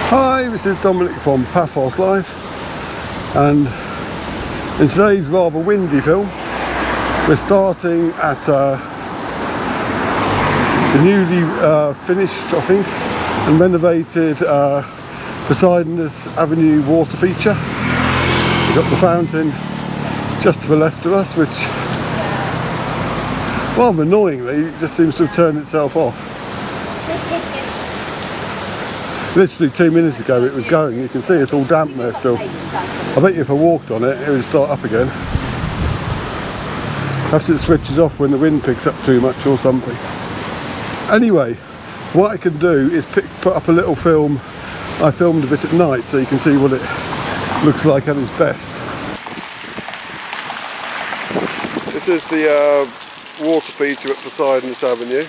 Hi, this is Dominic from Paphos Life, and in today's rather windy film we're starting at the newly finished, I think, and renovated Poseidonos Avenue Water Feature. We've got the fountain just to the left of us, which rather annoyingly just seems to have turned itself off. Literally 2 minutes ago it was going. You can see it's all damp there still. I bet you if I walked on it, it would start up again. Perhaps it switches off when the wind picks up too much or something. Anyway, what I can do is put up a little film. I filmed a bit at night so you can see what it looks like at its best. This is the water feature at Poseidonos Avenue.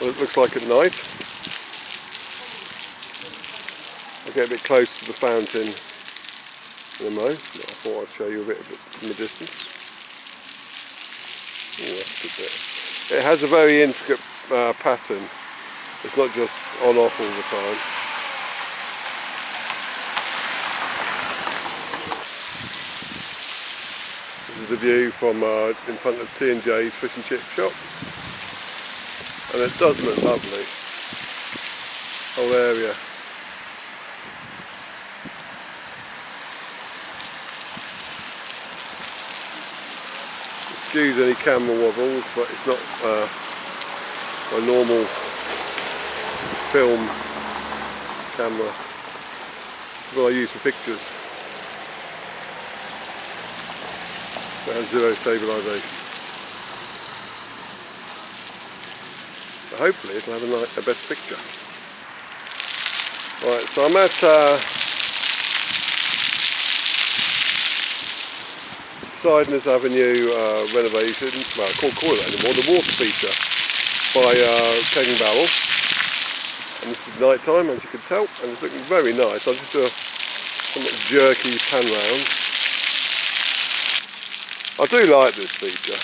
What it looks like at night. I'll get a bit close to the fountain in a moment. I thought I'd show you a bit from a distance. Oh, that's a good bit. It has a very intricate pattern. It's not just on off all the time. This is the view from in front of T&J's fish and chip shop, and it does look lovely. Whole area. Excuse any camera wobbles, but it's not my normal film camera. This is what I use for pictures. It has zero stabilisation. But hopefully it'll have a better picture. Right, so I'm at Poseidonos Avenue renovation, well I can't call it that anymore, the water feature by Pingouino, and this is night time as you can tell, and it's looking very nice. I'll just do a somewhat jerky pan round. I do like this feature.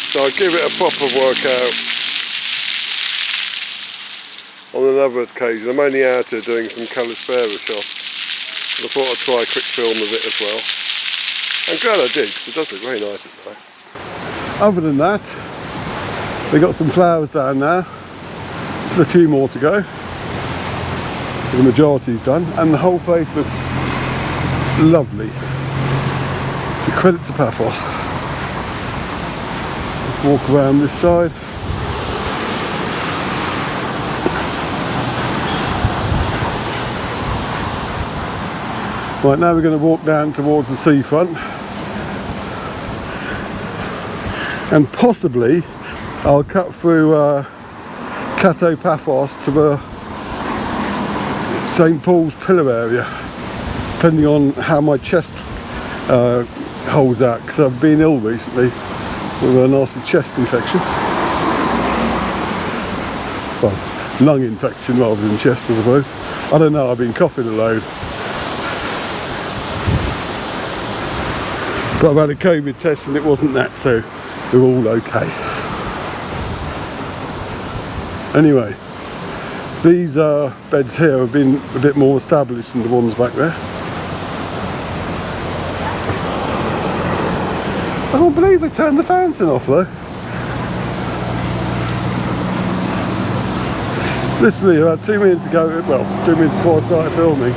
So I'll give it a proper workout on another occasion. I'm only out here doing some Calispera shots, but I thought I'd try a quick film of it as well. I'm glad I did, because it does look very nice at night. Other than that, we've got some flowers down now. Just a few more to go. The majority's done, and the whole place looks lovely. It's a credit to Paphos. Walk around this side. Right, now we're going to walk down towards the seafront, and possibly I'll cut through Kato Paphos to the St. Paul's Pillar area, depending on how my chest holds out, because I've been ill recently with a nasty chest infection. Well, lung infection rather than chest, I suppose. I don't know, I've been coughing a load. But I've had a COVID test and it wasn't that, so we're all okay. Anyway, these beds here have been a bit more established than the ones back there. I can't believe they turned the fountain off though. Literally about 2 minutes ago, well 2 minutes before I started filming,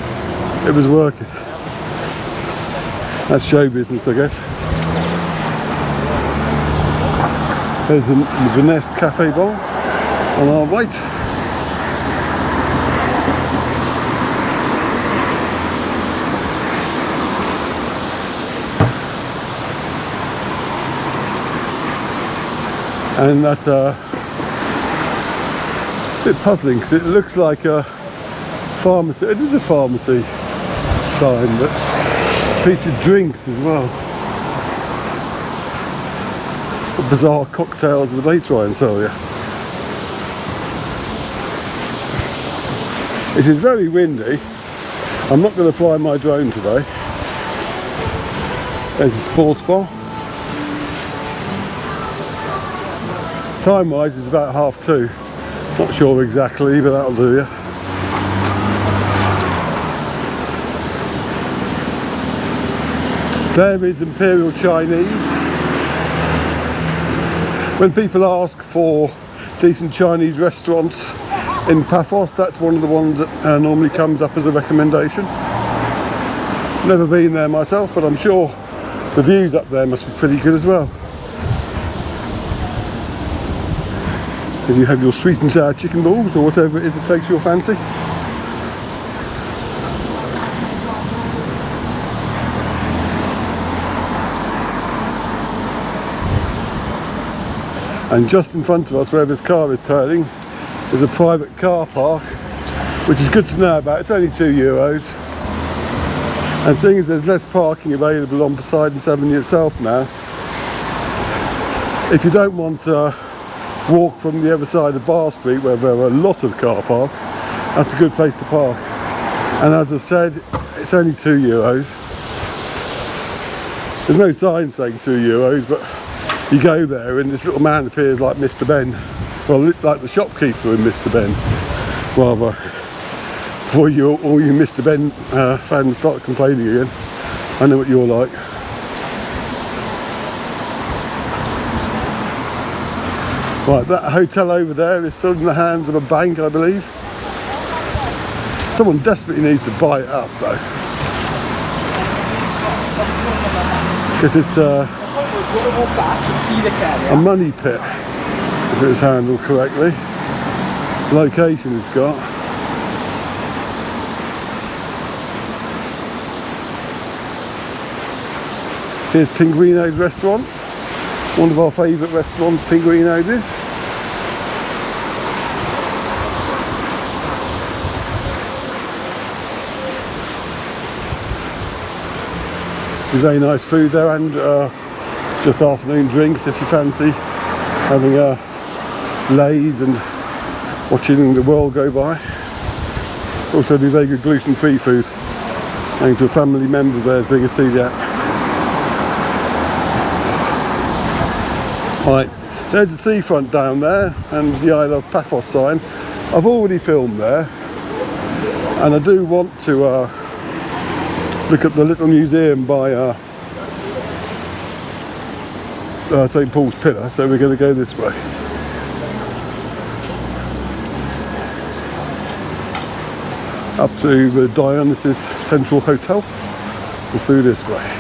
it was working. That's show business, I guess. There's the Venice Cafe Bar on our right. And that's a bit puzzling because it looks like a pharmacy. It is a pharmacy sign, but featured drinks as well. What bizarre cocktails would they try and sell you? It is very windy. I'm not going to fly my drone today. There's a sports bar. Time-wise it's about 2:30. Not sure exactly, but that'll do you. There is Imperial Chinese. When people ask for decent Chinese restaurants in Paphos, that's one of the ones that normally comes up as a recommendation. Never been there myself, but I'm sure the views up there must be pretty good as well. If you have your sweet and sour chicken balls or whatever it is that takes your fancy. And just in front of us, where this car is turning, is a private car park, which is good to know about. It's only €2. And seeing as there's less parking available on Poseidon Avenue itself now, if you don't want to walk from the other side of Bar Street, where there are a lot of car parks, that's a good place to park. And as I said, it's only €2. There's no sign saying €2, but you go there and this little man appears like Mr. Ben. Well, like the shopkeeper in Mr. Ben, rather. Before all you Mr. Ben fans start complaining again. I know what you're like. Right, that hotel over there is still in the hands of a bank, I believe. Someone desperately needs to buy it up though. Because it's a money pit, if it's handled correctly. Location it's got. Here's Pingouino's restaurant. One of our favourite restaurants, Pingouino's is. There's very nice food there, and just afternoon drinks if you fancy having a lays and watching the world go by. Also do very good gluten-free food. Going to a family member of theirs being a celiac. Right, there's the seafront down there and the I Love Paphos sign. I've already filmed there, and I do want to look at the little museum by St. Paul's Pillar, so we're going to go this way. Up to the Dionysus Central Hotel and through this way.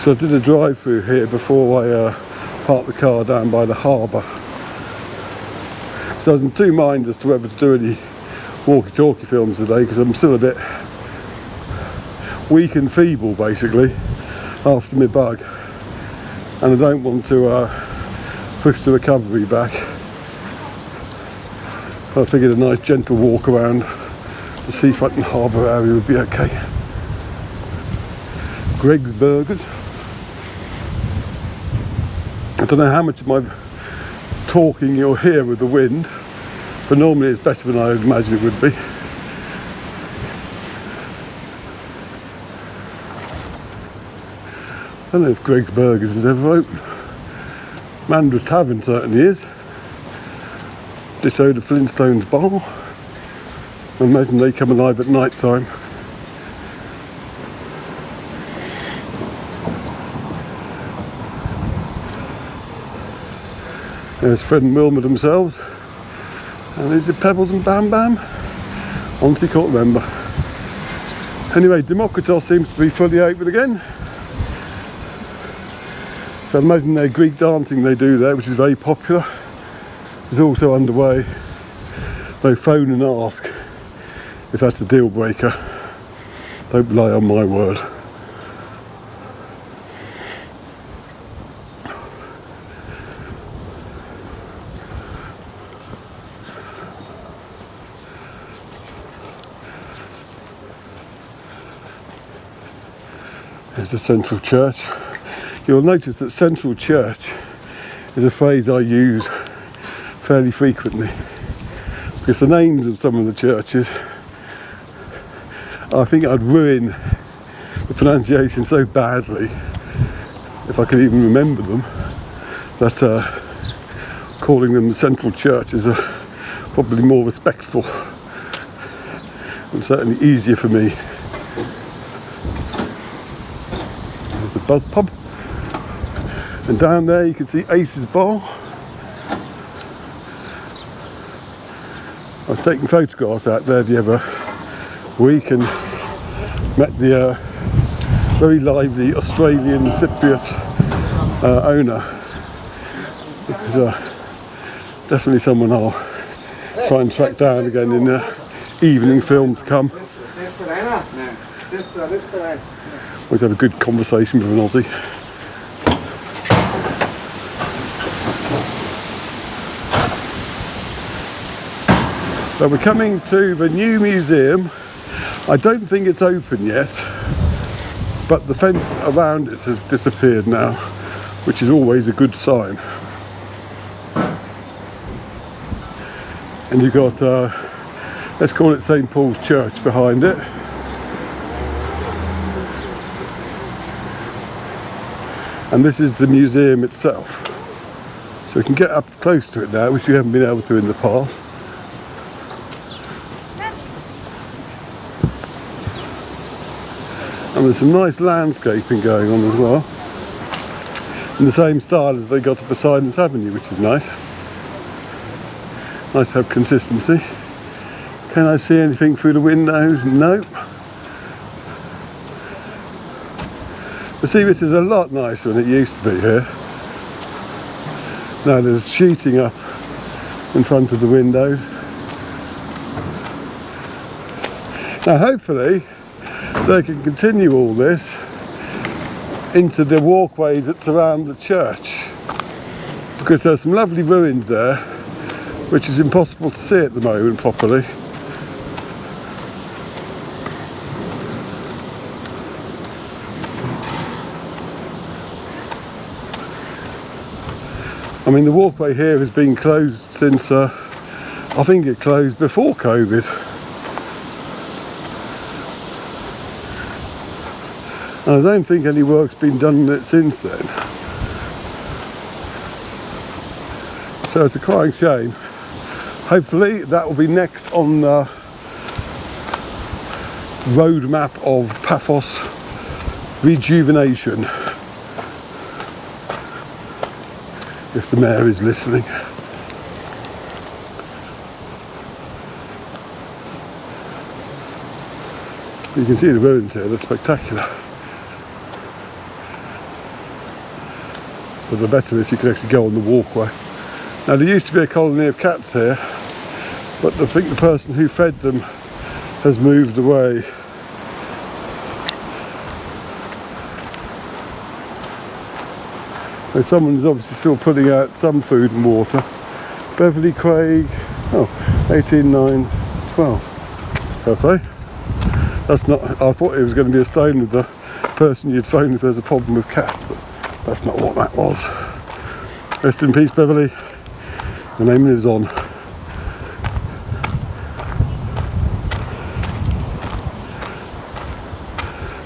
So I did a drive through here before I parked the car down by the harbour. So I was in two minds as to whether to do any walkie-talkie films today, because I'm still a bit weak and feeble basically after my bug, and I don't want to push the recovery back. I figured a nice gentle walk around the seafront and harbour area would be okay. Greg's Burgers. I don't know how much of my talking you'll hear with the wind, but normally it's better than I would imagine it would be. I don't know if Greg's Burgers is ever open. Mandra's Tavern certainly is. Ditto the Flintstones bar. I imagine they come alive at night time. There's Fred and Wilma themselves. And is it Pebbles and Bam Bam? Honestly can't remember. Anyway, Demokritos seems to be fully open again. So I imagine their Greek dancing they do there, which is very popular, is also underway. They phone and ask if that's a deal breaker. Don't rely on my word. There's the Central Church. You'll notice that Central Church is a phrase I use fairly frequently, because the names of some of the churches, I think I'd ruin the pronunciation so badly, if I could even remember them, that calling them the central church is probably more respectful and certainly easier for me. There's the Buzz Pub, and down there you can see Ace's Bar. I've taken photographs out there the other week and met the very lively Australian Cypriot owner. He's definitely someone I'll try and track down again in the evening film to come. Always have a good conversation with an Aussie. So we're coming to the new museum. I don't think it's open yet, but the fence around it has disappeared now, which is always a good sign. And you've got, let's call it St. Paul's Church behind it. And this is the museum itself. So we can get up close to it now, which we haven't been able to in the past. And there's some nice landscaping going on as well, in the same style as they got at Poseidonos Avenue, which is nice. Nice to have consistency. Can I see anything through the windows? No. But see, this is a lot nicer than it used to be here. Now there's sheeting up in front of the windows. Now hopefully they can continue all this into the walkways that surround the church, because there's some lovely ruins there which is impossible to see at the moment properly. I mean, the walkway here has been closed since I think it closed before COVID. And I don't think any work's been done on it since then. So it's a crying shame. Hopefully that will be next on the roadmap of Paphos rejuvenation, if the mayor is listening. You can see the ruins here, they're spectacular. But the better if you could actually go on the walkway. Now there used to be a colony of cats here, but I think the person who fed them has moved away. And someone's obviously still putting out some food and water. Beverly Craig, 18,912. Okay. That's not, I thought it was going to be a stone with the person you'd phone if there's a problem with cats, but that's not what that was. Rest in peace, Beverly. The name lives on.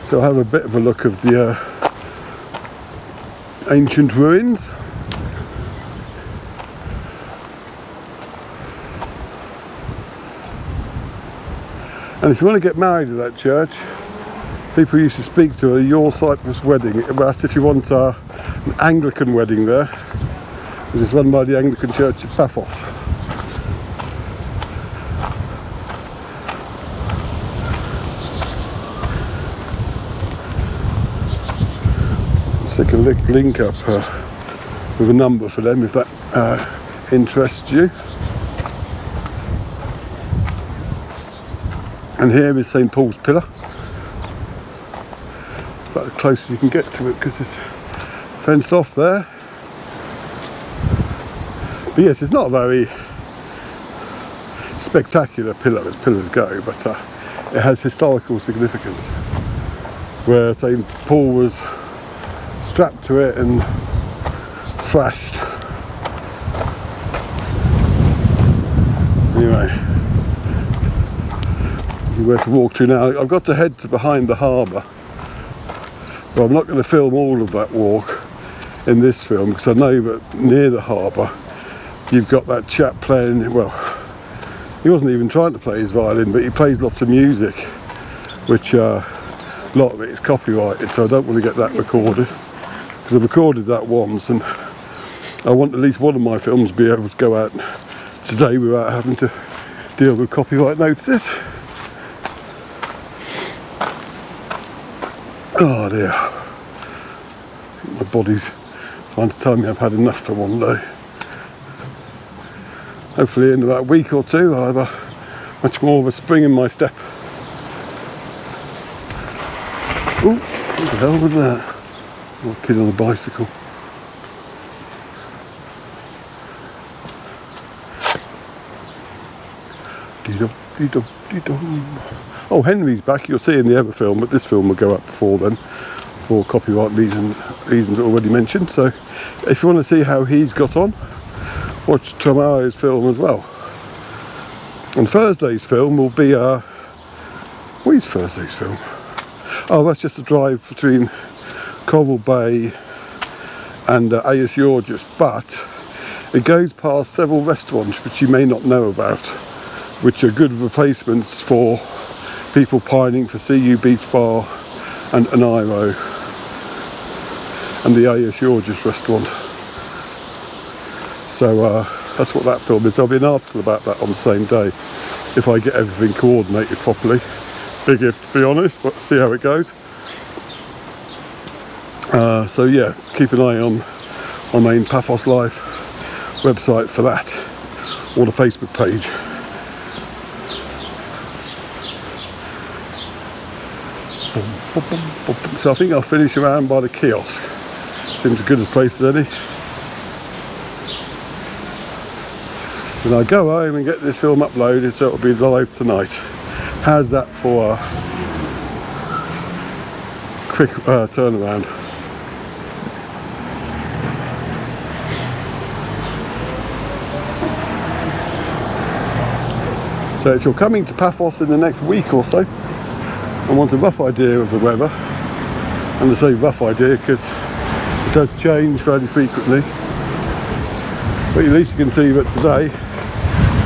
So I'll have a bit of a look of the ancient ruins. And if you want to get married at that church, people used to speak to your Cyprus wedding. It asked if you want an Anglican wedding there. This is run by the Anglican Church of Paphos. Let's take a link up with a number for them if that interests you. And here is St. Paul's Pillar. About as close as you can get to it because it's fenced off there. But yes, it's not a very spectacular pillar as pillars go, but it has historical significance, where St. Paul was strapped to it and thrashed. Anyway, where to walk to now. I've got to head to behind the harbour, but I'm not going to film all of that walk in this film because I know that near the harbour you've got that chap playing, well, he wasn't even trying to play his violin, but he plays lots of music, which a lot of it is copyrighted, so I don't want to get that recorded, because I've recorded that once and I want at least one of my films to be able to go out today without having to deal with copyright notices. Oh dear, my body's trying to tell me I've had enough for one day. Hopefully in about a week or two I'll have a much more of a spring in my step. Ooh, what the hell was that? Oh, a kid on a bicycle. Oh, Henry's back, you'll see in the other film, but this film will go up before then, for copyright reasons already mentioned. So if you want to see how he's got on, watch tomorrow's film as well. And Thursday's film will be what is Thursday's film? Oh, that's just a drive between Coral Bay and Ayers Georges, but it goes past several restaurants which you may not know about, which are good replacements for people pining for CU Beach Bar and an Iro and the Ayers Georges restaurant. So that's what that film is. There'll be an article about that on the same day if I get everything coordinated properly. Big if, to be honest, but see how it goes. So yeah, keep an eye on my main Paphos Life website for that, or the Facebook page. So I think I'll finish around by the kiosk. Seems as good a place as any. Then I go home and get this film uploaded, so it'll be live tonight. How's that for a quick turnaround? So if you're coming to Paphos in the next week or so and want a rough idea of the weather, and I say rough idea because it does change fairly frequently, but at least you can see that today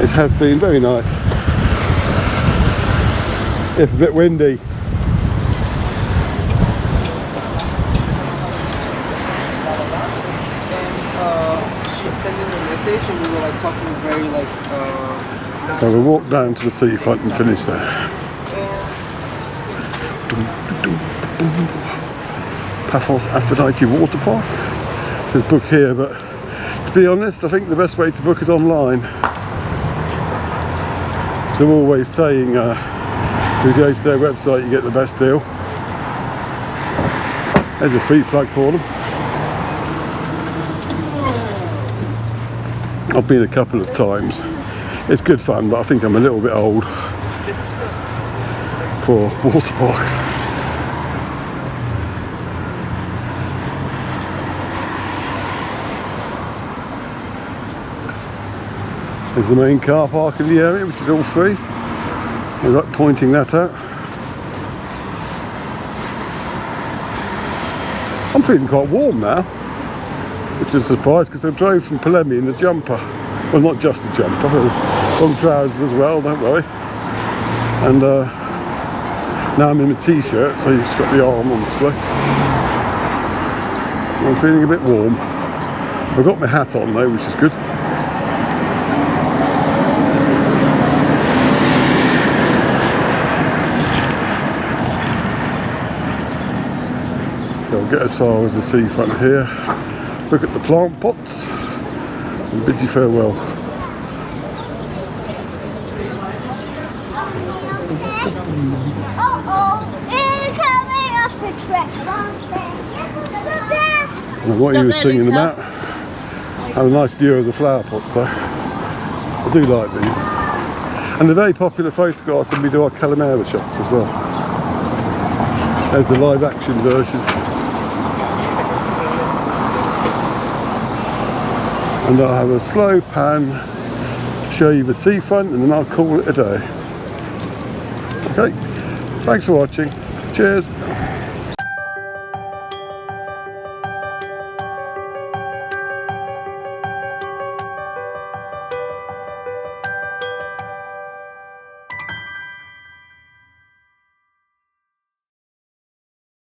it has been very nice, if a bit windy. She sent me a message and we were like talking very like so we'll walk down to the seafront and finish there. Paphos Aphrodite Water Park. It says book here, but to be honest, I think the best way to book is online. So they're always saying if you go to their website you get the best deal. There's a free plug for them. I've been a couple of times. It's good fun, but I think I'm a little bit old for water parks. There's the main car park in the area, which is all free. We're like pointing that out. I'm feeling quite warm now, which is a surprise because I drove from Polemi in the jumper. Well, not just the jumper, long trousers as well, don't worry. And now I'm in a t-shirt, so you've just got the arm on display. I'm feeling a bit warm. I've got my hat on though, which is good. So I'll get as far as the seafront here, look at the plant pots and bid you farewell. And what you were singing about, have a nice view of the flower pots though. I do like these. And they're very popular photographs, and we do our Calamera shots as well. There's the live action version. And I'll have a slow pan show you the seafront, and then I'll call it a day. Okay, thanks for watching. Cheers.